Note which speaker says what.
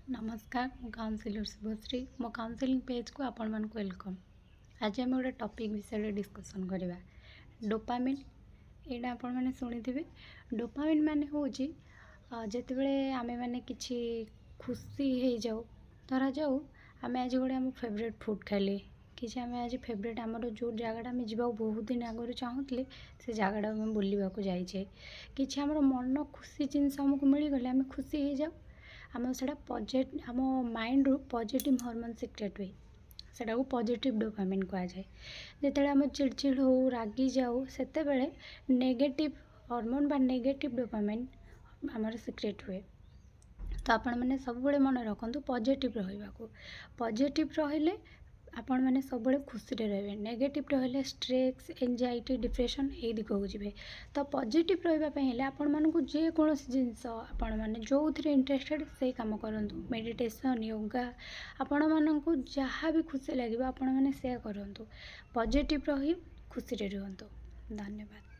Speaker 1: नमस्कार मु काउंसिलर शुभश्री मो काउंसिलिंग पेज को आपण मन वेलकम। आज आम गोटे टॉपिक विषय डिस्कसन करवा डोपामिन। यहाँ आपण मैंने शुणी डोपामिन माने हूँ जिते आमे माने किछि खुशी हो जाऊ धरा जाऊ आमे आज गोटे आम फेवरेट फुड खाइले कि आम आज फेवरेट आमर जो जगटा आम जा बहुत दिन आगुरी चाहूले से जगटा आम बुलवाक जाइए कि आम मन खुशी जिनस आमको मिलगले आम खुशी हो जाऊ आम से आम माइंड रु पॉजिटिव हार्मोन सिक्रेट हुए सेटा को पॉजिटिव डोपामिन कहुए। जिते आम चिड़चिड़ हो रागी जाऊ सेते बेले नेगेटिव हार्मोन बा नेगेटिव डोपामिन आमर सिक्रेट हुए। तो आपण मैंने सब मन रखु पॉजिटिव रहा पॉजिटिव रहिले आपण मैंने सब खुशी रे नेगेटिव रहिले स्ट्रेस एंजाइटी डिप्रेशन ये दिख को जी। तो पॉजिटिव रही आपण मानक जेकोसी जिनस आपण मैंने जो थे इंटरेस्टेड से कम करूँ मेडिटेशन योगा आपण मानक जहाँ भी खुशी लगे आपण मैंने से करूँ पॉजिटिव रही खुशी रे रुहतु। धन्यवाद।